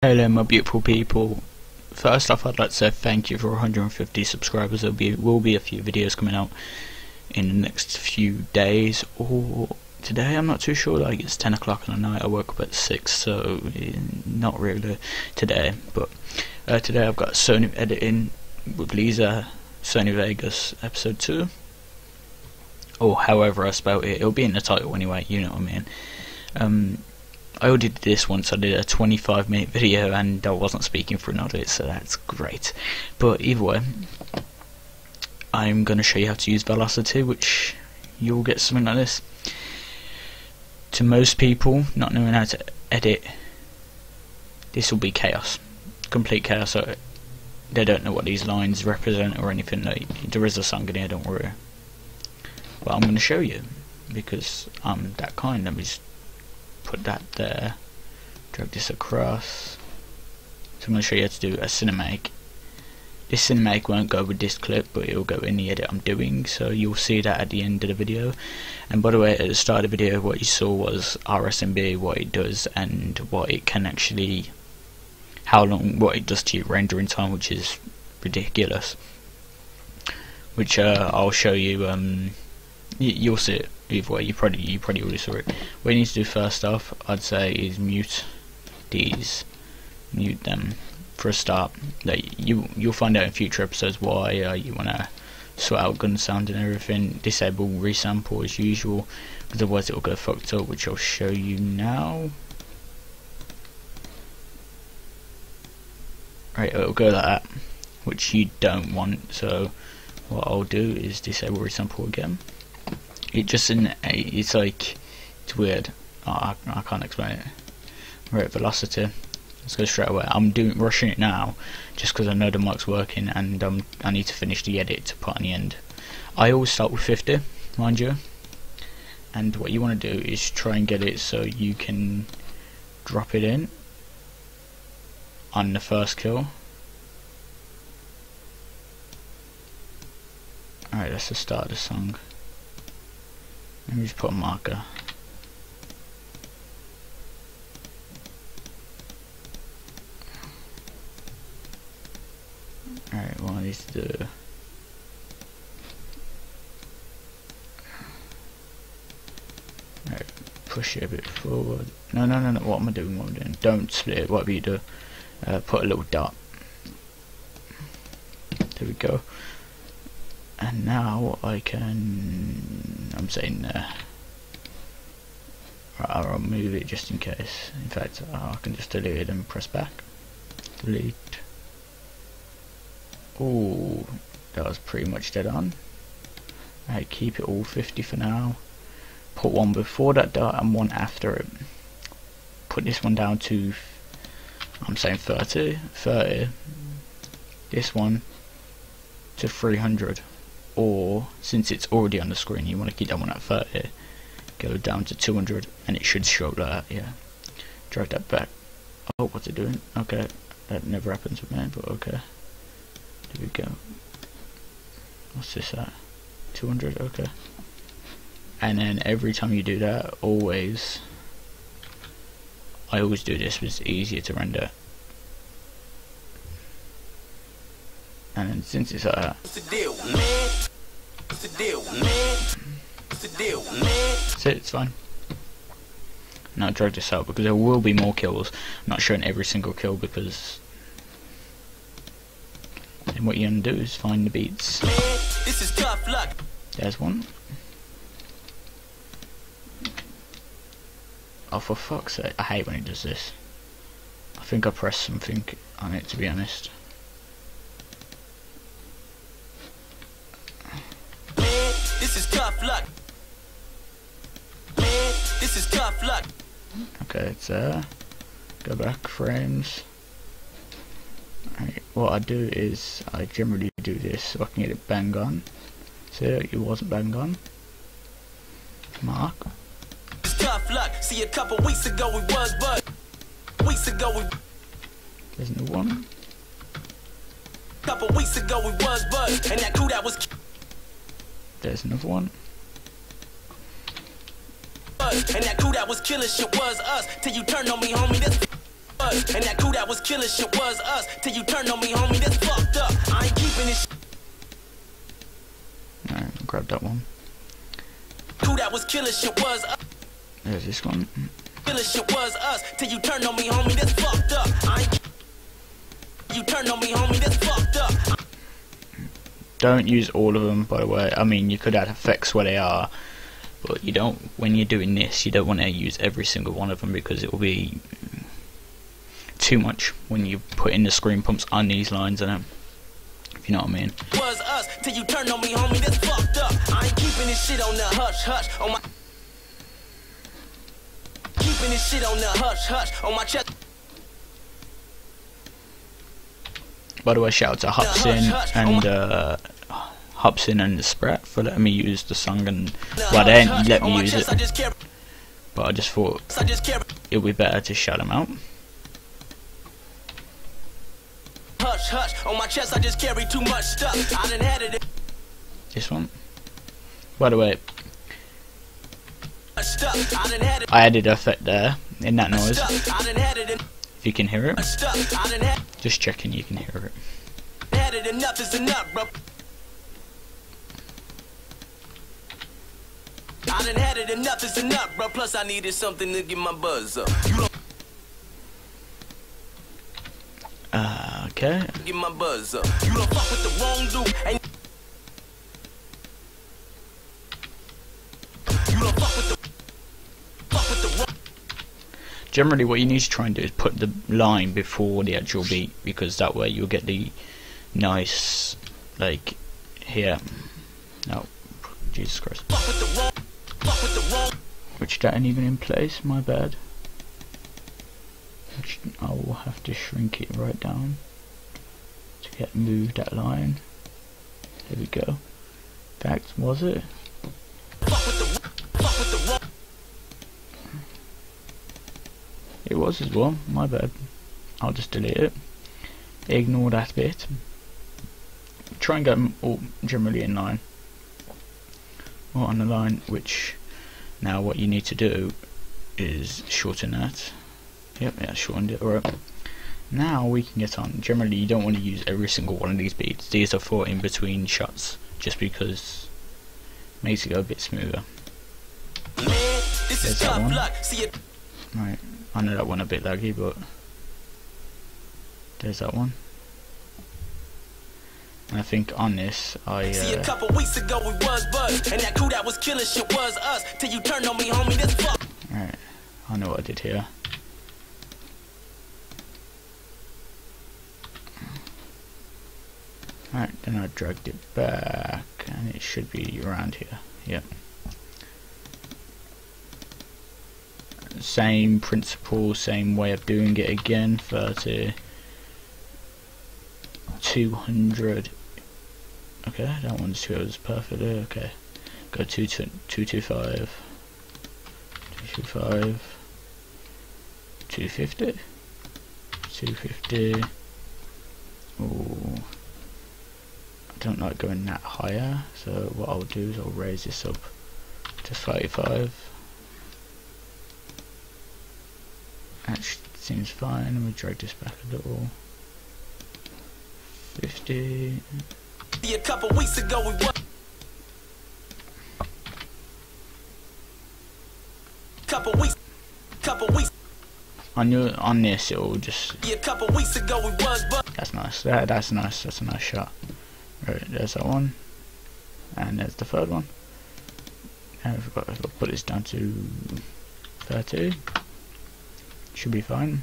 Hello my beautiful people. First off, I'd like to say thank you for 150 subscribers. There will be a few videos coming out in the next few days, or today, I'm not too sure. Like, it's 10 o'clock in the night, I woke up at 6, so not really today. But today I've got Sony editing with Leizeh, Sony Vegas episode 2, or however I spelled it. It'll be in the title anyway, you know what I mean. I already did this once. I did a 25-minute video and I wasn't speaking for none of it, so that's great. But either way, I'm going to show you how to use velocity, which you'll get something like this. To most people not knowing how to edit, this will be chaos, complete chaos. So they don't know what these lines represent or anything. Like, there is a song in here, don't worry. But I'm going to show you because I'm that kind. Let me just put that there, drag this across. So I'm going to show you how to do a cinematic. This cinematic won't go with this clip, but it will go in the edit I'm doing, so you'll see that at the end of the video. And by the way, at the start of the video, what you saw was RSMB, what it does, and what it can actually, what it does to your rendering time, which is ridiculous. Which I'll show you. You'll see it either way. You probably already saw it. What you need to do first off, I'd say, is mute these, mute them for a start. Like, you'll find out in future episodes why you want to sort out gun sound and everything. Disable resample as usual, because otherwise it'll go fucked up, which I'll show you now. Right, it'll go like that, which you don't want. So what I'll do is disable resample again. It's like, it's weird. I can't explain it. Right, velocity. Let's go straight away. I'm rushing it now, just because I know the mic's working, and I need to finish the edit to put on the end. I always start with 50, mind you. And what you want to do is try and get it so you can drop it in on the first kill. Alright, that's the start of the song. Let me just put a marker. Alright, what I need to do. Alright, push it a bit forward. No, what am I doing? Don't split it, whatever you do. Put a little dot. There we go. And now I can, I'm saying right, I'll move it just in case. In fact, I can just delete it and press back. Delete. Oh, that was pretty much dead on. Right, keep it all 50 for now. Put one before that dot and one after it. Put this one down to, I'm saying 30. This one to 300. Or, since it's already on the screen, you want to keep that one at 30. Go down to 200 and it should show up like that, yeah. Drag that back. Oh, what's it doing? Okay, that never happens with me, but okay. There we go. What's this at? 200, okay. And then every time you do that, I always do this, it's easier to render. And then since it's like that, so it's fine. Now drag this out because there will be more kills. I'm not showing every single kill because then what you're gonna do is find the beats. This is tough luck. There's one. Oh, for fuck's sake, I hate when it does this. I think I pressed something on it, to be honest. This is tough luck. This is tough luck. Okay, it's there. Go back frames. Right, what I do is I generally do this so I can get it bang on. See, it wasn't bang on. Mark. It's tough luck. See, a couple weeks ago we was, but weeks ago we. There's no one. Couple weeks ago we was, but and that crew that was. There's another one. And that crew that was killing shit was us. Till you turned on me, homie. This And that crew that was killing shit was us. Till you turned on me, homie, that's fucked up. I ain't keeping this. Alright, grab that one. Crew that was killing shit was us. There's this one. Killing shit was us. Till you turned on me, homie, that's fucked up. I ain't. You turned on me, homie, that's fucked up. Don't use all of them, by the way. I mean, you could add effects where they are, but you don't. When you're doing this, you don't want to use every single one of them because it will be too much when you put in the screen pumps on these lines in it. If you know what I mean. Was us till you turned on me, homie. That's fucked up. I ain't keeping this shit on the hush hush on my. Keeping this shit on the hush hush on my chest. By the way, shout out to Hobson and the Sprat for letting me use the song, and well, they didn't let me use it, but I just thought it would be better to shout them out. Hush hush on my chest, I just carry too much stuff. I done had it. This one. By the way, I added effect there in that noise. If you can hear it, just checking you can hear it. Enough is enough, bro. I done had it, enough is enough, bro. Plus I needed something to get my buzz up. Okay. Get my buzz up. You don't fuck with the wrong dude. And you don't fuck with the wrong. Generally, what you need to try and do is put the line before the actual beat, because that way you'll get the nice, like, here. No, Jesus Christ. Which that ain't even in place, my bad. Which I will have to shrink it right down to get moved that line. There we go. That was it. It was as well, my bad. I'll just delete it. Ignore that bit. Try and get them all generally in line. Or on the line, which now what you need to do is shorten that. Yep, yeah, shortened it. Alright. Now we can get on. Generally you don't want to use every single one of these beats. These are for in between shots, just because it makes it go a bit smoother. There's that one. Right, I know that one a bit laggy, but there's that one. And I think on this, See, a couple weeks ago we was buzzed, and that crew that was killing shit was us. Till you turned on me, homie. That's fuck. Alright, I know what I did here. Alright, then I dragged it back, and it should be around here. Yep. Same principle, same way of doing it again. 30, 200. Okay, that one just goes perfectly. Okay, go 225, 225, 250, 250. Ooh, I don't like going that higher, so what I'll do is I'll raise this up to 35. That seems fine. Let me drag this back a little. 50. A couple weeks ago we were. Couple weeks. On this it'll just. A couple weeks ago we was. That's nice. That's nice. That's a nice shot. Right, there's that one, and there's the third one. And I've got to put this down to 30. Should be fine.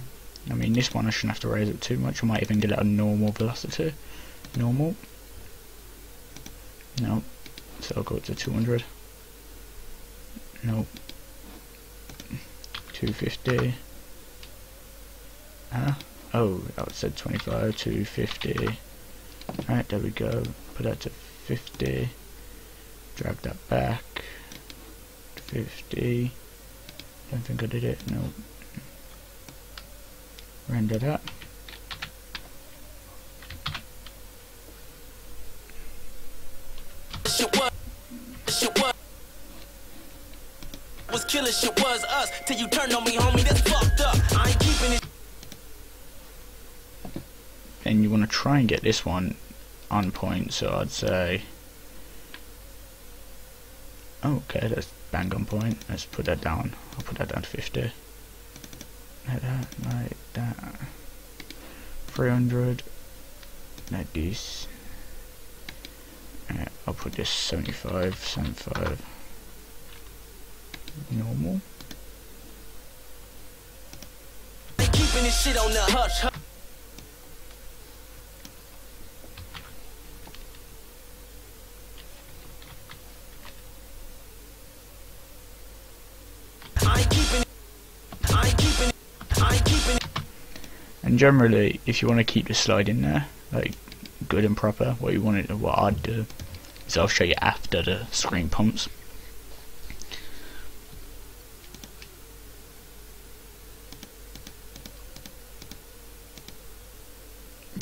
I mean, this one I shouldn't have to raise it too much. I might even get it at a normal velocity. Normal. No. So I'll go to 200. Nope. 250. Oh, that said 25. 250. Right, there we go. Put that to 50. Drag that back. 50. Don't think I did it. Nope. Render that. Was killing shit was us till you turned on me, homie. That's fucked up. I ain't keeping it. and you want to try and get this one on point, so I'd say, okay, that's bang on point. Let's put that down. I'll put that down to 50. Like that. 300. Like this. I'll put this 75. Normal. Keeping this shit on the hush. And generally, if you want to keep the slide in there, like good and proper, what I'd do is I'll show you after the screen pumps.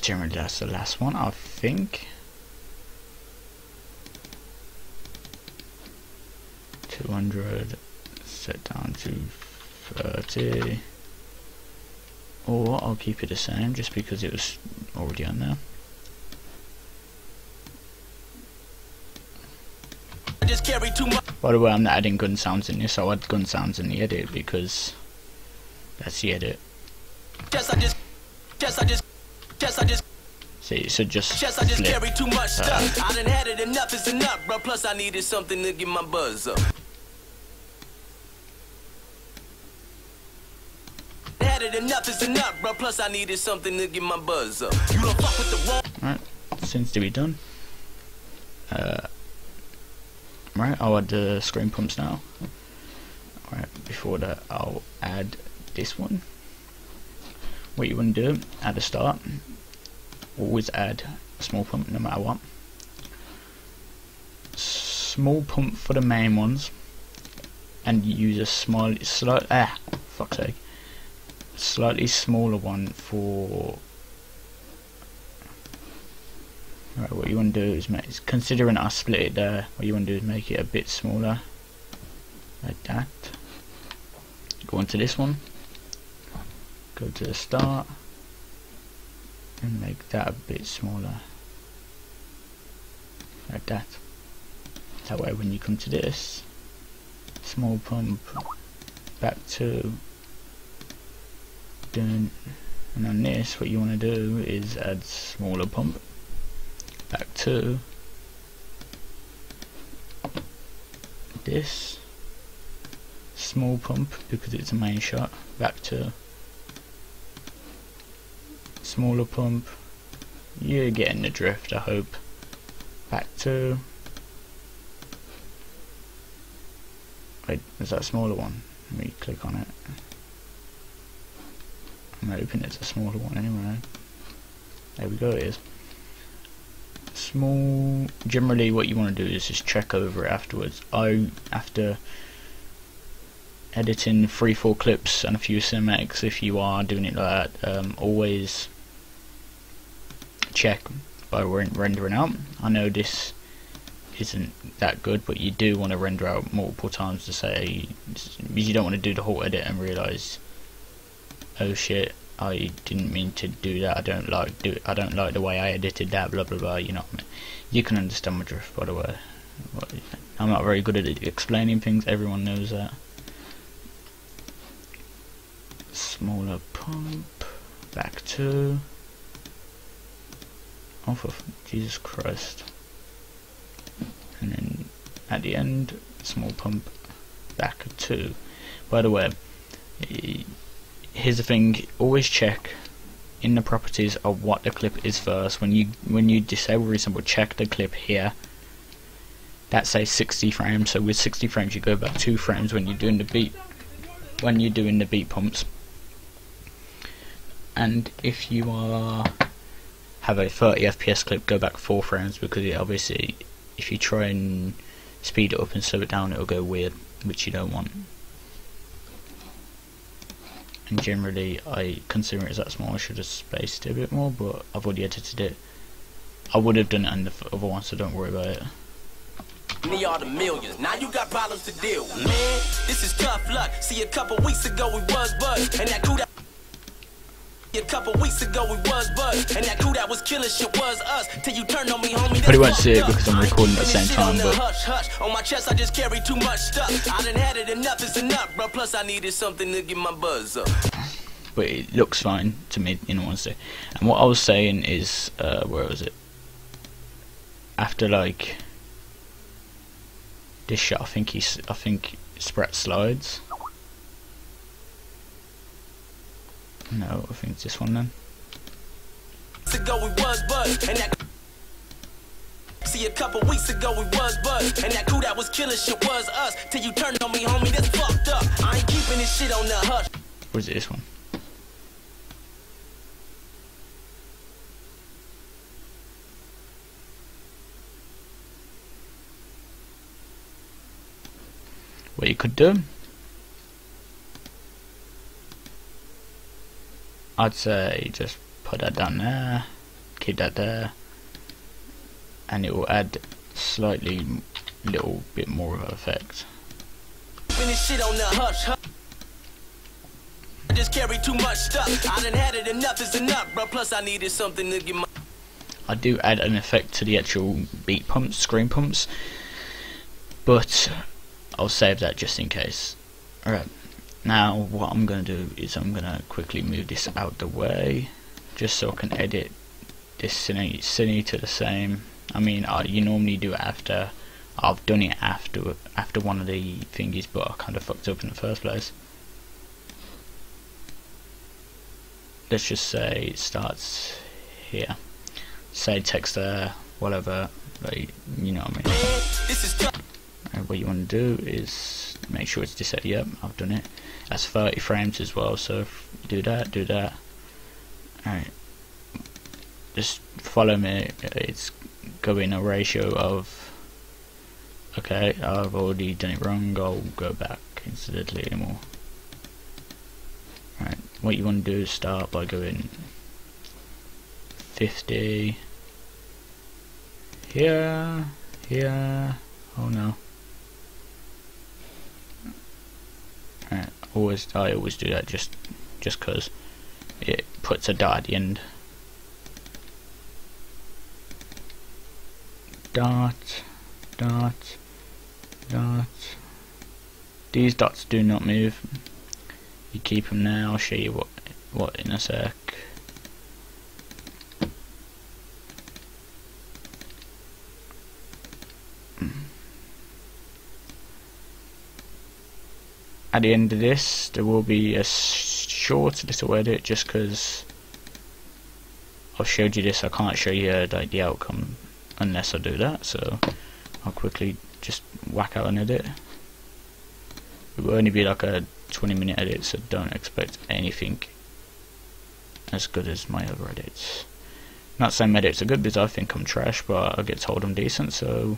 Generally, that's the last one, I think. 200, set down to 30. Or I'll keep it the same just because it was already on there. By the way, I'm not adding gun sounds in this, I'll add gun sounds in the edit because that's the edit. See, so just I just flip. carry too much stuff. I done had it, enough is enough, bro. Plus I needed something to get my buzz up. Had it, enough is enough, bro. Plus I needed something to get my buzz up. You don't fuck with the wrong. Right, seems to be done. Right, I'll add the screen pumps now. Right, before that I'll add this one. What you want to do at the start, always add a small pump no matter what. Small pump for the main ones, and use a slightly smaller one for. Right, what you want to do is considering I split it there, what you want to do is make it a bit smaller, like that. Go on to this one, go to the start, and make that a bit smaller, like that. That way when you come to this, small pump, back to, done. And on this, what you want to do is add smaller pump, back to this, small pump because it's a main shot, back to smaller pump. You're getting the drift, I hope. Back to, wait, is that a smaller one? Let me click on it. I'm hoping it's a smaller one anyway. There we go, it is. Small. Generally what you want to do is just check over it afterwards. After editing 3-4 clips and a few cinematics, if you are doing it like that, always check by rendering out. I know this isn't that good, but you do want to render out multiple times to say, you don't want to do the whole edit and realise, oh shit, I didn't mean to do that, I don't like the way I edited that, blah blah blah. You know what I mean? You can understand my drift, by the way. I'm not very good at explaining things, everyone knows that. Smaller pump, back to, oh for Jesus Christ. And then at the end, small pump, back to. By the way, here's the thing, always check in the properties of what the clip is first. When you disable reasonable, check the clip here. That says 60 frames, so with 60 frames you go back 2 frames when you're doing the beat pumps. And if you have a 30 FPS clip, go back 4 frames, because it obviously, if you try and speed it up and slow it down, it'll go weird, which you don't want. And generally, I consider it as that small. I should have spaced it a bit more, but I've already edited it. I would have done it on the other one, so don't worry about it. Me all the millions. Now you got problems to deal with. Man, this is tough luck. See, a couple weeks ago we was buzzed, and that cool a couple weeks ago we was buzzed, and that crew that was killing shit was us. Till you turned on me, homie. But you won't see it because I'm recording at the same time. But Hush, hush. On my chest, I just carry too much stuff. I done had it enough, it's enough, bro. Plus, I needed something to get my buzz up. but it looks fine to me, in all honesty. And what I was saying is, where was it? After like this shot, I think Sprat slides. No, I think it's this one then. Ago we was buzzed, and that see a couple weeks ago we was buzzed, and that crew that was killing shit was us. Till you turned on me, homie. That's fucked up. I ain't keeping this shit on the hush. Or is it this one? What you could do, I'd say just put that down there, keep that there, and it will add slightly little bit more of an effect. Finish shit on the hush, hush. I just carry too much stuff. I done had it enough, it's enough, bro. Plus I needed something to get my. I do add an effect to the actual beat pumps, screen pumps, but I'll save that just in case. Alright, now what I'm going to do is I'm going to quickly move this out the way, just so I can edit this cine to the same. I mean, you normally do it after. I've done it after one of the thingies, but I kind of fucked up in the first place. Let's just say it starts here. Say text there, whatever, like, you know what I mean. This is tough. And what you want to do is make sure it's this. Yep, I've done it. That's 30 frames as well, so do that, do that. Alright, just follow me. It's going a ratio of, okay, I've already done it wrong, I'll go back instead of delete anymore. Right, what you want to do is start by going 50 here, here, oh no. Right, I always do that just cause it puts a dot at the end. Dot, dot, dot. These dots do not move. You keep them there. I'll show you what in a sec. At the end of this, there will be a short little edit, just because I've showed you this. I can't show you like the outcome unless I do that, so I'll quickly just whack out an edit. It will only be like a 20-minute edit, so don't expect anything as good as my other edits. Not saying my edits are good, because I think I'm trash, but I get told I'm decent, so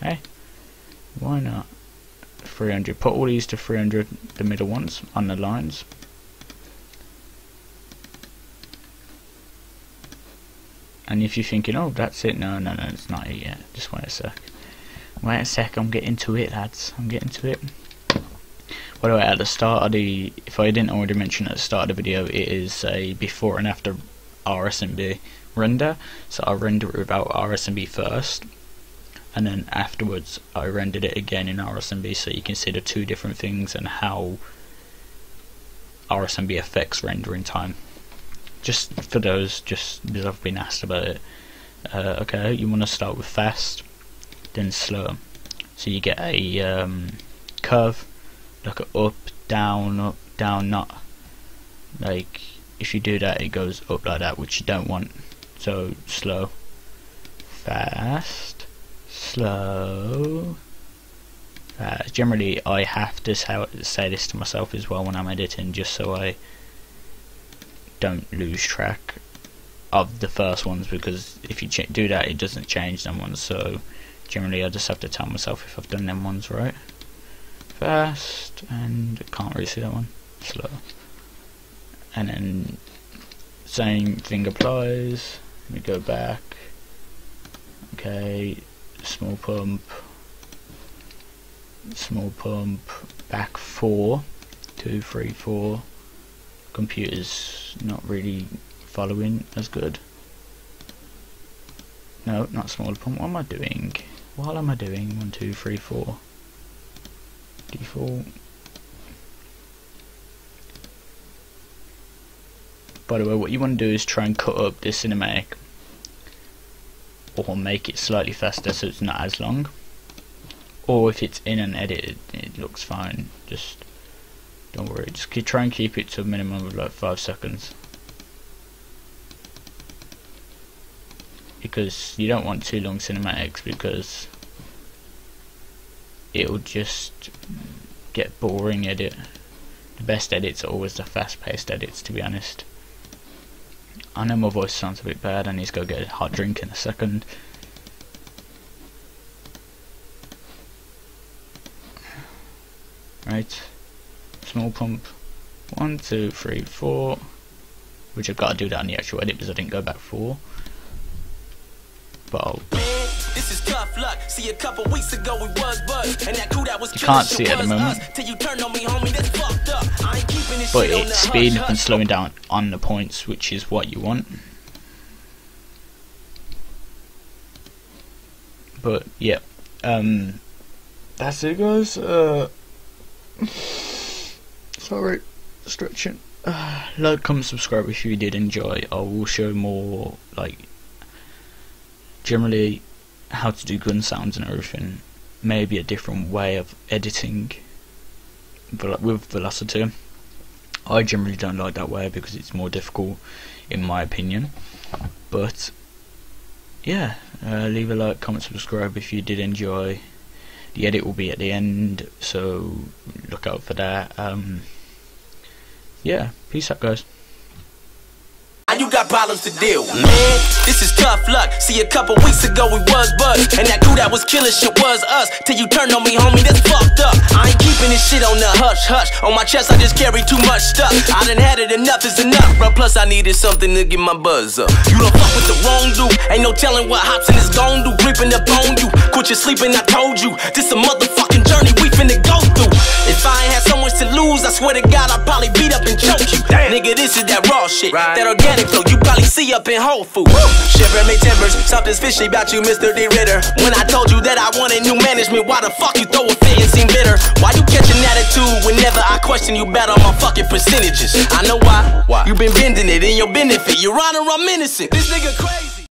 hey, why not? 300, put all these to 300, the middle ones on the lines. And if you're thinking, oh, that's it, no, it's not it yet. Just wait a sec. Wait a sec, I'm getting to it, lads. I'm getting to it. By the way, at the start of the, if I didn't already mention at the start of the video, it is a before and after RSMB render. So I render it without RSMB first, and then afterwards I rendered it again in RSMB, so you can see the two different things and how RSMB affects rendering time. Just for those, just because I've been asked about it. Okay, you want to start with fast, then slow. So you get a curve, like a up, down, not like if you do that it goes up like that, which you don't want. So slow, fast, slow, fast. Generally I have to say this to myself as well when I'm editing, just so I don't lose track of the first ones, because if you do that it doesn't change them ones. So generally I just have to tell myself if I've done them ones right. Fast, and can't really see that one. Slow, and then same thing applies. Let me go back. Okay, small pump, back 4, 2, 3, 4. computer's not really following as good. No, not smaller pump. What am I doing? What am I doing? 1, 2, 3, 4. Default. By the way, what you want to do is try and cut up this cinematic, or make it slightly faster so it's not as long. Or if it's in an edit, it looks fine. Just don't worry. Just try and keep it to a minimum of like 5 seconds. Because you don't want too long cinematics, because it'll just get boring edit. The best edits are always the fast-paced edits, to be honest. I know my voice sounds a bit bad. I need to go get a hot drink in a second. Right, small pump. 1, 2, 3, 4. Which I've got to do that on the actual edit because I didn't go back 4. But I'll this is tough luck. See, a couple weeks ago we was buds, and that crew that was you can't see it at the moment, till you turn on me, homie, that's fucked up. I ain't keeping this but shit on it's the speeding hush, up and slowing down on the points, which is what you want. But yeah, that's it, guys. Sorry, stretching. Like, comment, subscribe if you did enjoy. I will show more, like, generally how to do gun sounds and everything. Maybe a different way of editing with velocity. I generally don't like that way because it's more difficult in my opinion. But yeah, leave a like, comment, subscribe if you did enjoy. The edit will be at the end, so look out for that. Yeah, peace out, guys. You got problems to deal with. Man, this is tough luck. See, a couple weeks ago we was buds, and that crew that was killing shit was us. Till you turned on me, homie, that's fucked up. I ain't keeping this shit on the hush hush. On my chest I just carry too much stuff. I done had it, enough is enough, bro. Plus I needed something to get my buzz up. You don't fuck with the wrong dude. Ain't no telling what Hobson is gon' do. Creeping up on you, quit your sleeping, I told you. This a motherfucking journey we finna go through. If I ain't had so much to lose, I swear to God I'd probably beat up and choke you. Damn. Nigga, this is that raw shit, right. That organic flow you probably see up in Whole Foods. Shiver me timbers, something's fishy about you, Mr. D. Ritter. When I told you that I wanted new management, why the fuck you throw a fit and seem bitter? Why you catch an attitude whenever I question you about all my fucking percentages? I know why. You been bending it in your benefit. Your Honor, I'm innocent. This nigga crazy.